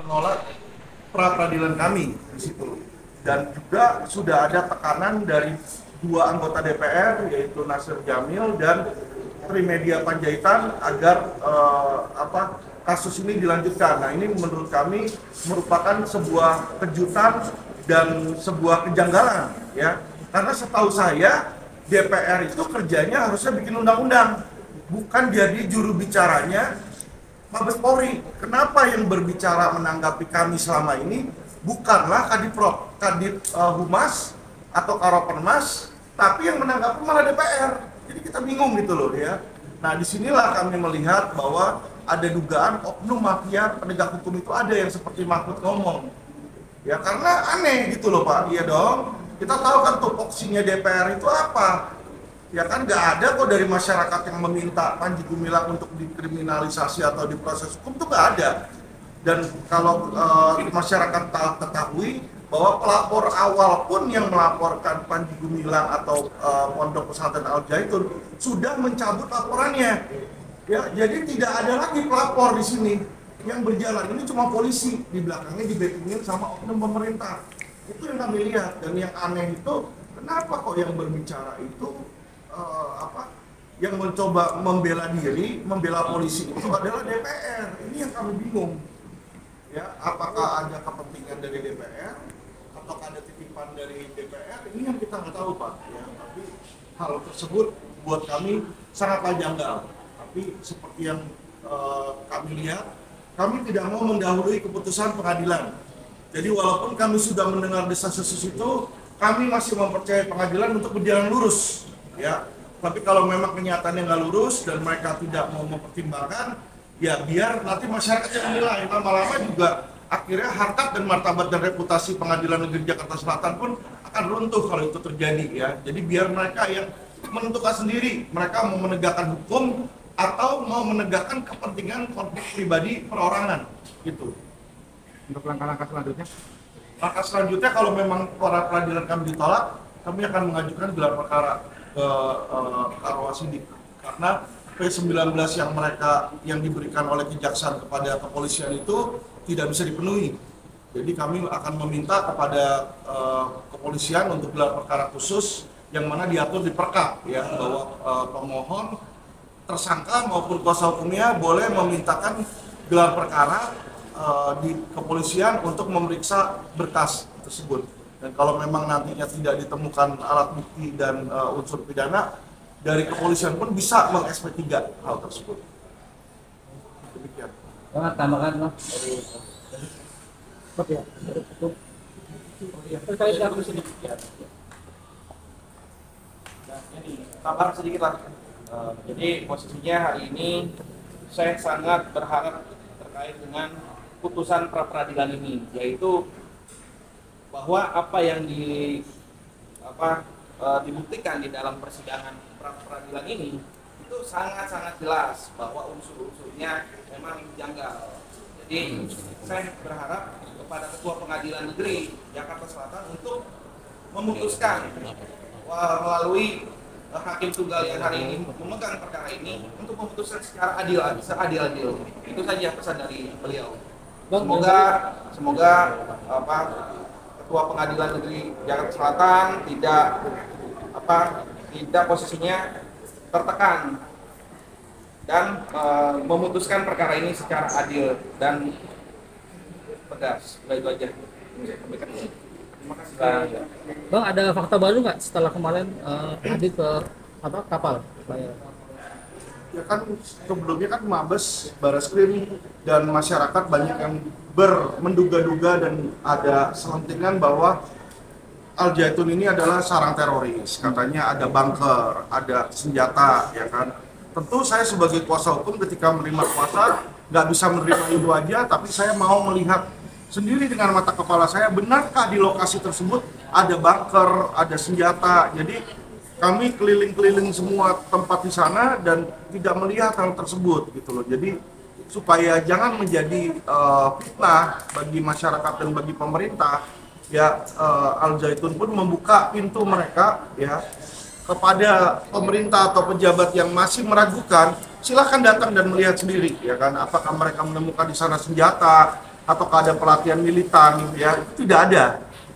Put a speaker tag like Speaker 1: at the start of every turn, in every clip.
Speaker 1: menolak pra peradilan kami di situ. Dan juga sudah ada tekanan dari dua anggota DPR, yaitu Nasir Jamil dan Trimedia Panjaitan, agar kasus ini dilanjutkan. Nah, ini menurut kami merupakan sebuah kejutan dan sebuah kejanggalan, ya. Karena setahu saya DPR itu kerjanya harusnya bikin undang-undang, bukan jadi juru bicaranya Mabes Polri. Kenapa yang berbicara menanggapi kami selama ini bukanlah Kadit Humas atau Karopenmas, tapi yang menanggapi malah DPR. Jadi kita bingung gitu loh, ya. Nah, disinilah kami melihat bahwa ada dugaan oknum mafia penegak hukum itu ada yang seperti Mahfud ngomong. Ya karena aneh gitu loh Pak, iya dong. Kita tahu kan tupoksinya DPR itu apa. Ya kan nggak ada kok dari masyarakat yang meminta Panji Gumilang untuk dikriminalisasi atau diproses hukum, tuh nggak ada. Dan kalau masyarakat ketahui bahwa pelapor awal pun yang melaporkan Panji Gumilang atau Pondok Pesantren Al Zaitun sudah mencabut laporannya. Ya, jadi tidak ada lagi pelapor di sini. Yang berjalan ini cuma polisi, di belakangnya dibackingin sama oknum pemerintah. Itu yang kami lihat. Dan yang aneh itu, kenapa kok yang berbicara itu yang mencoba membela diri, membela polisi itu adalah DPR. Ini yang kami bingung. Ya, apakah ada kepentingan dari DPR atau ada titipan dari DPR? Ini yang kita nggak tahu Pak. Ya, tapi hal tersebut buat kami sangatlah janggal. Tapi seperti yang kami lihat, kami tidak mau mendahului keputusan pengadilan. Jadi walaupun kami sudah mendengar desas-desus itu, kami masih mempercayai pengadilan untuk berjalan lurus. Ya, tapi kalau memang kenyataannya nggak lurus dan mereka tidak mau mempertimbangkan, ya biar nanti masyarakat yang menilai. Lama-lama juga akhirnya harkat dan martabat dan reputasi Pengadilan Negeri Jakarta Selatan pun akan runtuh kalau itu terjadi, ya. Jadi biar mereka yang menentukan sendiri, mereka mau menegakkan hukum atau mau menegakkan kepentingan konflik pribadi perorangan, gitu.
Speaker 2: Untuk langkah-langkah selanjutnya?
Speaker 1: Langkah selanjutnya kalau memang para peradilan kami ditolak, kami akan mengajukan gelar perkara ke Karwasidik, karena P19 yang diberikan oleh kejaksaan kepada kepolisian itu tidak bisa dipenuhi. Jadi kami akan meminta kepada kepolisian untuk gelar perkara khusus yang mana diatur di Perkap, ya, bahwa pemohon, tersangka maupun kuasa hukumnya boleh memintakan gelar perkara di kepolisian untuk memeriksa berkas tersebut. Dan kalau memang nantinya tidak ditemukan alat bukti dan unsur pidana, dari kepolisian pun bisa meng-SP3 hal tersebut. Demikian.
Speaker 3: Tambahkan Bang.
Speaker 2: Oke.
Speaker 3: Terkait dengan
Speaker 4: tambahan sedikit lah. Jadi posisinya hari ini saya sangat berharap terkait dengan putusan pra peradilan ini, yaitu bahwa apa yang dibuktikan di dalam persidangan pra peradilan ini itu sangat-sangat jelas bahwa unsur-unsurnya memang janggal. Jadi saya berharap kepada Ketua Pengadilan Negeri Jakarta Selatan untuk memutuskan melalui hakim tunggal yang hari ini memegang perkara ini untuk memutuskan secara seadil-adil. Itu saja pesan dari beliau. Semoga Ketua Pengadilan Negeri Jakarta Selatan tidak posisinya tertekan dan memutuskan perkara ini secara adil dan tegas. Itu aja. Terima kasih.
Speaker 3: Bang, ada fakta baru nggak setelah kemarin Adit ke kapal?
Speaker 1: Ya kan sebelumnya kan Mabes, Barreskrim dan masyarakat banyak yang menduga-duga dan ada selentingan bahwa Al Zaitun ini adalah sarang teroris. Katanya ada bunker, ada senjata, ya kan. Tentu saya sebagai kuasa hukum ketika menerima kuasa nggak bisa menerima itu aja, tapi saya mau melihat sendiri dengan mata kepala saya, benarkah di lokasi tersebut ada bunker, ada senjata. Jadi kami keliling-keliling semua tempat di sana dan tidak melihat hal tersebut gitu loh. Jadi supaya jangan menjadi fitnah bagi masyarakat dan bagi pemerintah, ya Al Zaitun pun membuka pintu mereka, ya, kepada pemerintah atau pejabat yang masih meragukan, silahkan datang dan melihat sendiri, ya kan, apakah mereka menemukan di sana senjata, atau ada pelatihan militan, ya tidak ada.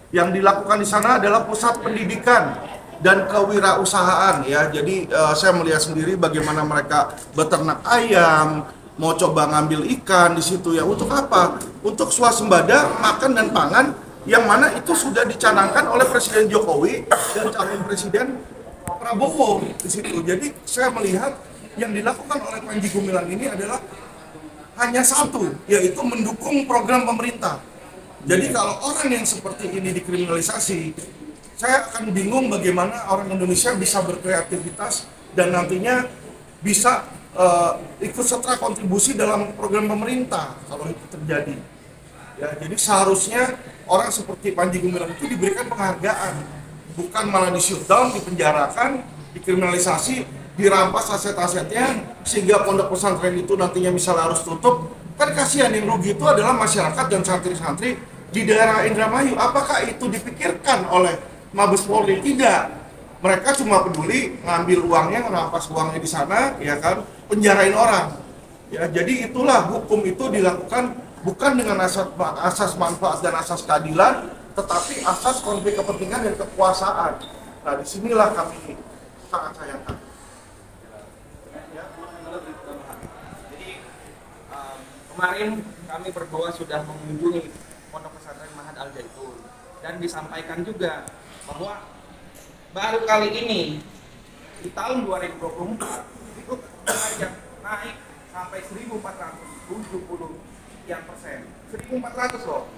Speaker 1: Yang dilakukan di sana adalah pusat pendidikan dan kewirausahaan, ya. Jadi saya melihat sendiri bagaimana mereka beternak ayam, mau coba ngambil ikan di situ, ya. Untuk apa? Untuk swasembada makan dan pangan, yang mana itu sudah dicanangkan oleh Presiden Jokowi dan calon Presiden Prabowo di situ. Jadi saya melihat yang dilakukan oleh Panji Gumilang ini adalah hanya satu, yaitu mendukung program pemerintah. Jadi kalau orang yang seperti ini dikriminalisasi, saya akan bingung bagaimana orang Indonesia bisa berkreativitas dan nantinya bisa ikut serta kontribusi dalam program pemerintah kalau itu terjadi. Ya, jadi seharusnya orang seperti Panji Gumilang itu diberikan penghargaan, bukan malah di shutdown, dipenjarakan, dikriminalisasi, dirampas aset-asetnya, sehingga pondok pesantren itu nantinya misalnya harus tutup. Kan kasihan, yang rugi itu adalah masyarakat dan santri-santri di daerah Indramayu. Apakah itu dipikirkan oleh Mabes Polri? Tidak. Mereka cuma peduli ngambil uangnya, ngerampas uangnya di sana, ya kan, penjarain orang. Ya, jadi itulah hukum itu dilakukan bukan dengan asas manfaat dan asas keadilan, tetapi asas konflik kepentingan dan kekuasaan. Nah, disinilah kami sangat sayangkan.
Speaker 4: Kemarin kami berdua sudah mengunjungi Pondok Pesantren Mahad Al Zaitun dan disampaikan juga bahwa baru kali ini di tahun 2024 itu pajak naik sampai 1.470 sekian persen. 1.400 loh.